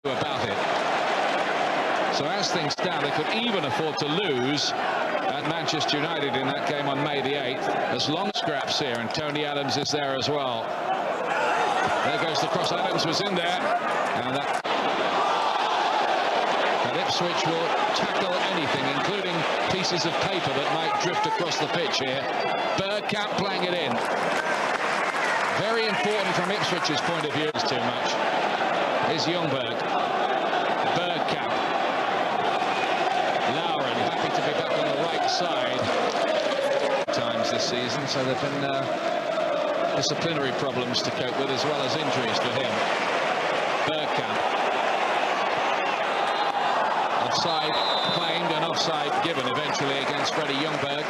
about it. So as things stand, they could even afford to lose at Manchester United in that game on May the 8th. There's long scraps here, and Tony Adams is there as well. There goes the cross. Adams was in there, and Ipswich will tackle anything, including pieces of paper that might drift across the pitch here. Bergkamp playing it in. Very important from Ipswich's point of view. It's too much. Here's Ljungberg. Bergkamp. Lauren happy to be back on the right side. Times this season, so there have been disciplinary problems to cope with as well as injuries for him. Bergkamp. Offside claimed and offside given eventually against Freddie Ljungberg.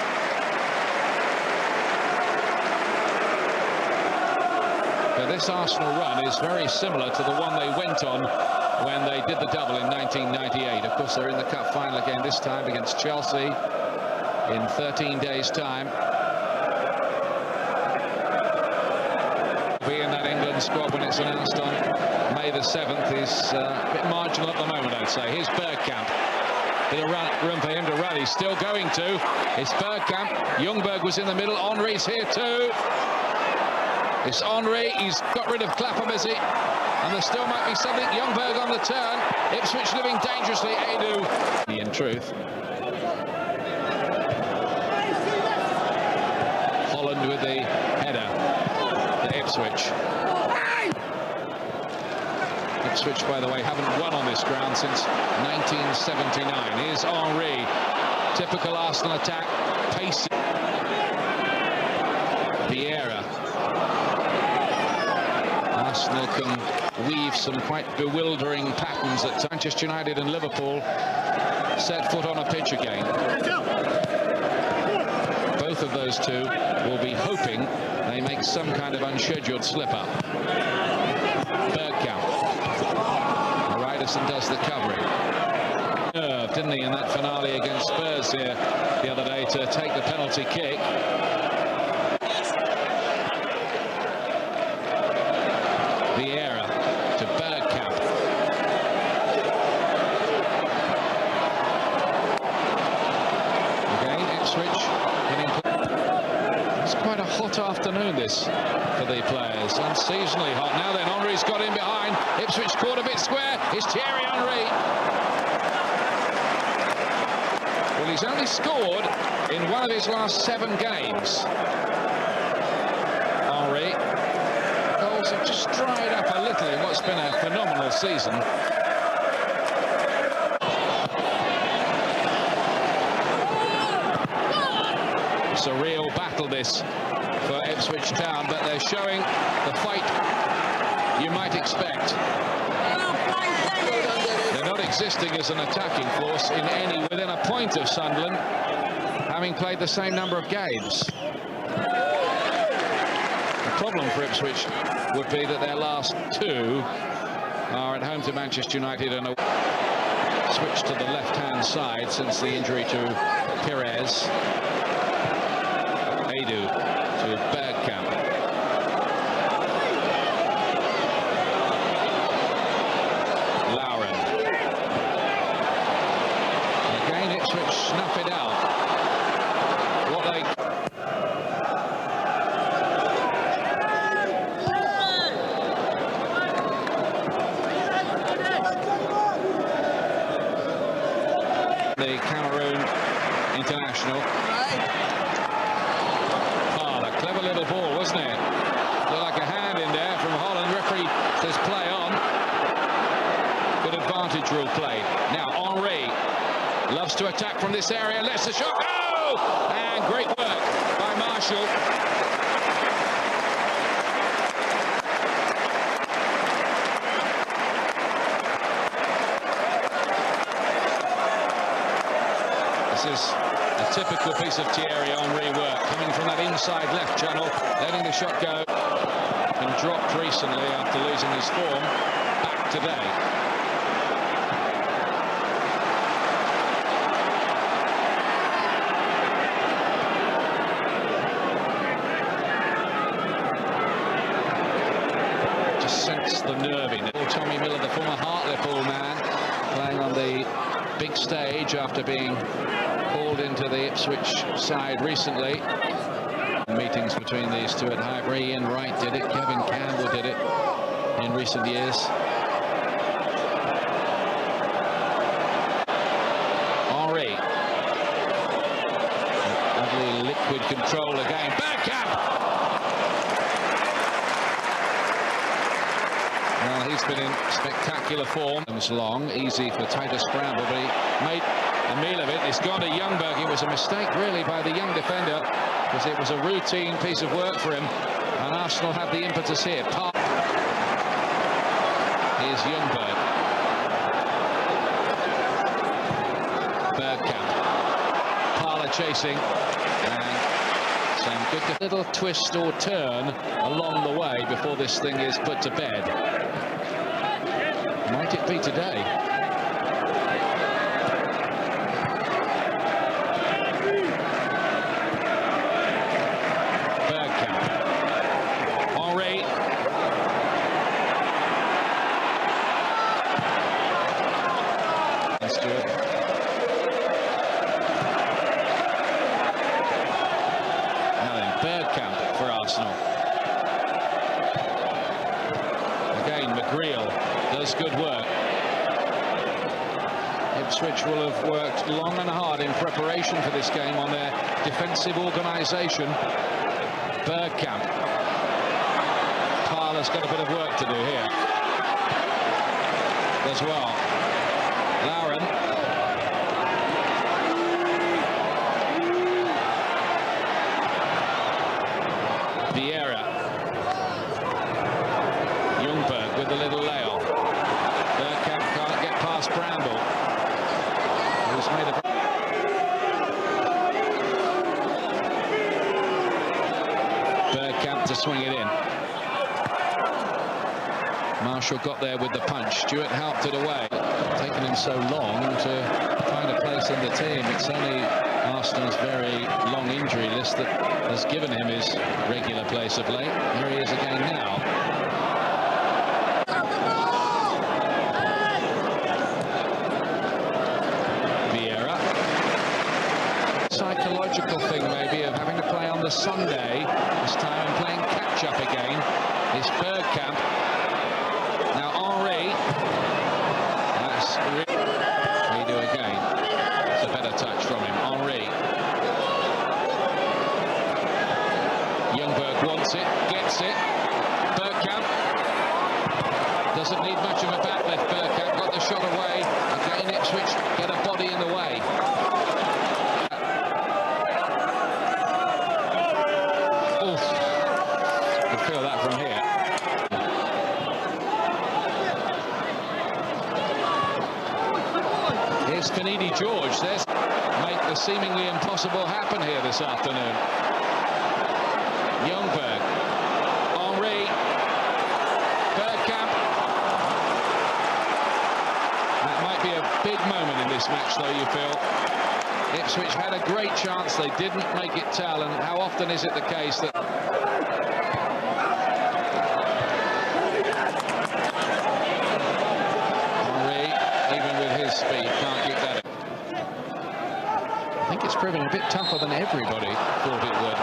But this Arsenal run is very similar to the one they went on when they did the double in 1998. Of course, they're in the cup final again, this time against Chelsea in 13 days' time. Be in that England squad when it's announced on May the 7th is a bit marginal at the moment, I'd say. Here's Bergkamp. Bit of room for him to run. He's still going to. It's Bergkamp. Ljungberg was in the middle. Henry's here too. It's Henry. He's got rid of Clapham, is he? And there still might be something. Ljungberg on the turn. Ipswich living dangerously. Adu. In truth. Holland with the header. The Ipswich. Ipswich, by the way, haven't won on this ground since 1979. Here's Henry. Typical Arsenal attack. Pacey. Vieira. Arsenal can weave some quite bewildering patterns at Manchester United and Liverpool set foot on a pitch again. Both of those two will be hoping they make some kind of unscheduled slip-up. Bergkamp. Ryderson does the covering. Didn't he, in that finale against Spurs here the other day to take the penalty kick. Vieira to Bergkamp. Again, Ipswich getting... It's quite a hot afternoon, this, for the players. Unseasonably hot. Now then, Henry's got in behind. Ipswich caught a bit square. It's Thierry Henry. Well, he's only scored in one of his last 7 games. Henry. Goals have just dried up a little in what's been a phenomenal season. It's a real battle, this, for Ipswich Town, but they're showing the fight you might expect. They're not existing as an attacking force within a point of Sunderland, having played the same number of games. The problem for Ipswich would be that their last 2 are at home to Manchester United and a switch to the left-hand side since the injury to Pires. Adu to Bergkamp. Lauren. Again, Ipswich snuff it out. What they... The Cameroon international. Clever little ball, wasn't it? Looked like a hand in there from Holland. Referee says play on. Good advantage rule played. Now Henry loves to attack from this area. Lets the shot go! And great work by Marshall. This is a typical piece of Thierry Henry work, coming from that inside left channel, letting the shot go, and dropped recently after losing his form, back today. Just sense the nerve in it. Tommy Miller, the former Hartlepool on the big stage after being called into the Ipswitch side recently. Meetings between these two at Highbury. Ian Wright did it, Kevin Campbell did it in recent years. Henri. Lovely liquid control again. Bergkamp! Well, he's been in spectacular form. It was long, easy for Titus Bramble, but he made a meal of it. It's gone to Youngberg. It was a mistake, really, by the young defender, because it was a routine piece of work for him, and Arsenal had the impetus here. Here's Youngberg. Bergkamp. Parler chasing, and some good little twist or turn along the way before this thing is put to bed. Might it be today? Bergkamp. Henri. Let's do it. Now then, Bergkamp for Arsenal. Again, McGreal does good work. Ipswich will have worked long and hard in preparation for this game on their defensive organisation. Bergkamp. Parler's got a bit of work to do here as well. Lauren. Vieira. Youngberg with a little layoff. Bergkamp can't get past Bramble. He's made a... Bergkamp to swing it in. Marshall got there with the punch. Stewart helped it away. Taken him so long to find a place in the team. It's only Arsenal's very long injury list that has given him his regular place of late. Here he is again now. Psychological thing maybe of having to play on the Sunday this time and playing catch-up again is Bergkamp. Now Henri. That's redo again. It's a better touch from him. Henri. Youngberg wants it, gets it. Bergkamp. Doesn't need much of a back lift. Bergkamp got the shot away. Again, Ipswich get a body in the way. Feel that from here. Here's Kennedy George. There's make the seemingly impossible happen here this afternoon. Youngberg. Henri. Bergkamp. That might be a big moment in this match, though, you feel. Ipswich had a great chance. They didn't make it tell, and how often is it the case that speed can't keep that. I think it's proving a bit tougher than everybody thought it would.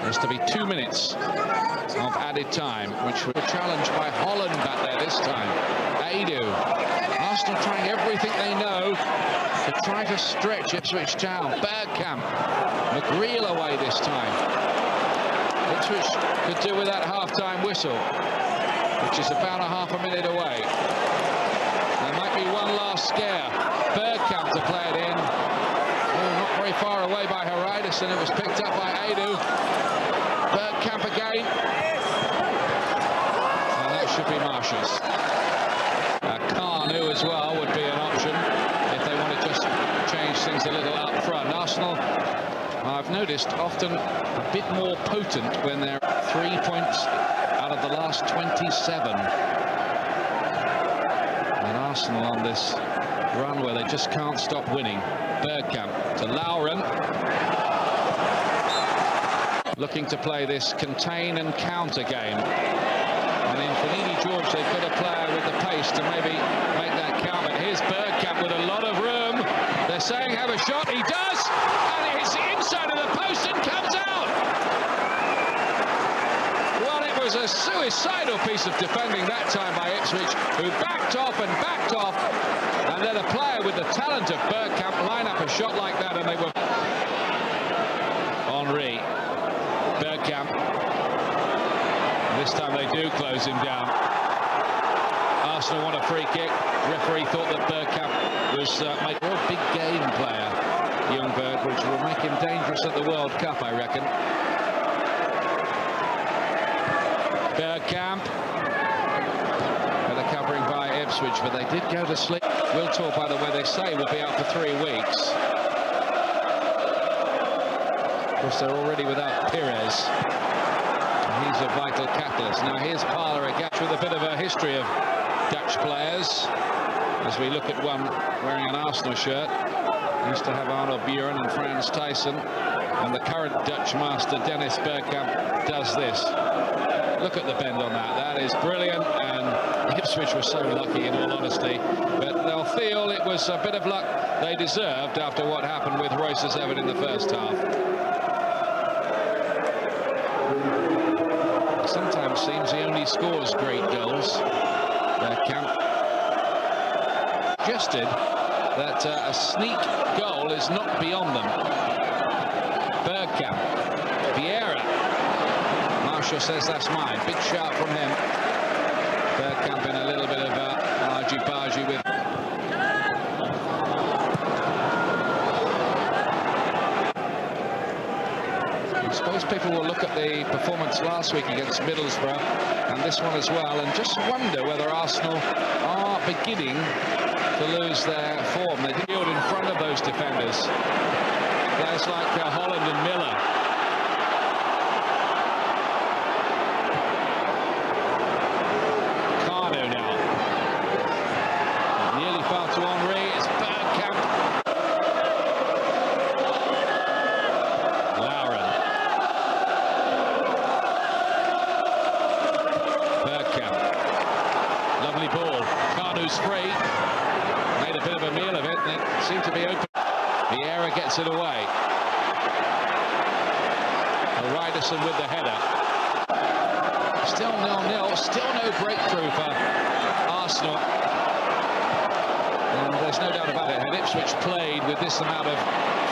There's to be 2 minutes of added time, which were challenged by Holland back there this time. Adu. Arsenal trying everything they know to try to stretch Ipswich down. Bergkamp. McGreal away this time. Ipswich could do with that half-time whistle, which is about a half a minute away. There might be one last scare. Bergkamp to play it in. Oh, not very far away by Heridas, and it was picked up by Adu. Bergkamp again. And that should be Marsh's. Kanu as well would be an option if they want to just change things a little out front. Arsenal, I've noticed, often a bit more potent when they're 3 points out of the last 27. And Arsenal on this run where they just can't stop winning. Bergkamp to Lauren. Looking to play this contain and counter game. And Infiniti George Ipswich, they've got a player with the pace to maybe make that count. But here's Bergkamp with a lot of room. They're saying have a shot. He does, and it's inside of the post and comes out. Well, it was a suicidal piece of defending that time by Ipswich, who backed off and backed off, and then a player with the talent of Bergkamp line up a shot like that, and they were. Henry, Bergkamp. This time they do close him down. Arsenal want a free kick. Referee thought that Bergkamp was making a big game player, Ljungberg, which will make him dangerous at the World Cup, I reckon. Bergkamp. Better covering by Ipswich, but they did go to sleep. Wiltor, by the way, they say will be out for 3 weeks. Of course, they're already without Pires. He's a vital catalyst. Now here's Parler again with a bit of a history of Dutch players. As we look at one wearing an Arsenal shirt, used to have Arno Buren and Frans Thijssen, and the current Dutch master Dennis Bergkamp does this. Look at the bend on that. That is brilliant, and Ipswich was so lucky, in all honesty. But they'll feel it was a bit of luck they deserved after what happened with Royce's Everton in the first half. Sometimes seems he only scores great goals. Bergkamp suggested that a sneak goal is not beyond them. Bergkamp, Vieira. Marshall says that's mine. Big shout from him. Bergkamp in a little bit of argy-bargy with. I suppose people will look at the performance last week against Middlesbrough and this one as well, and just wonder whether Arsenal are beginning to lose their form. They did yield in front of those defenders. Guys like Holland and Miller. Carno now. Nearly fell to Henry. It's Bergkamp. Bergkamp, lovely ball. Carno's free, made a bit of a meal of it, and it seemed to be open. Vieira gets it away. Ryderson with the header. Still 0-0, still no breakthrough for Arsenal. And there's no doubt about it, had Ipswich played with this amount of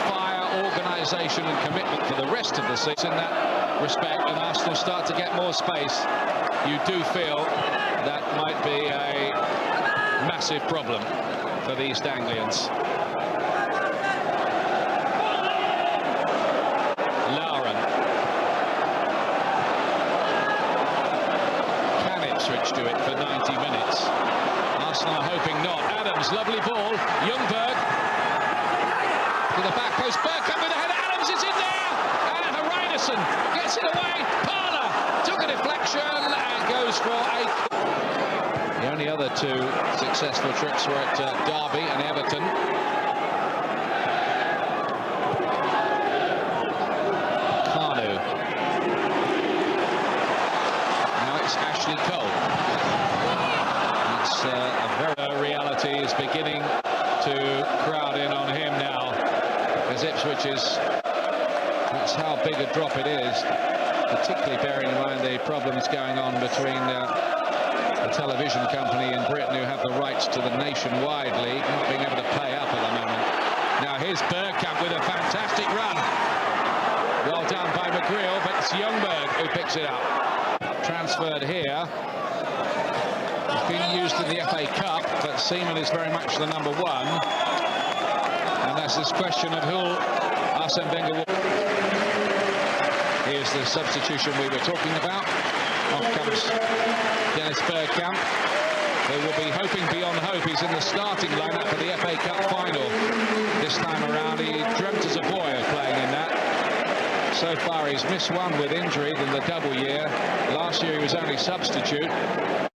fire, organisation and commitment for the rest of the season in that respect, and Arsenal start to get more space, you do feel that might be a massive problem for the East Anglians. Lauren. Can Ipswich do it for 90 minutes? Arsenal are hoping not. Adams, lovely ball. Ljungberg to the back post. Bergkamp with the header. Adams is in there. And Ryderson gets it away. Parler took a deflection and goes for a. The only other 2 successful trips were at Derby and Everton. Carno. Now it's Ashley Cole. It's a very reality is beginning to crowd in on him now, as Ipswich is. That's how big a drop it is, particularly bearing in mind the problems going on between the television company in Britain, who have the rights to the Nationwide League, not being able to pay up at the moment. Now here's Bergkamp with a fantastic run. Well done by McGreal, but it's Ljungberg who picks it up. Transferred here. He's been used in the FA Cup, but Seaman is very much the number 1. And that's this question of who Arsene Wenger will. Here's the substitution we were talking about. Off comes Dennis Bergkamp, who will be hoping beyond hope. He's in the starting lineup for the FA Cup final. This time around, he dreamt as a boy of playing in that. So far, he's missed one with injury in the double year. Last year, he was only substitute.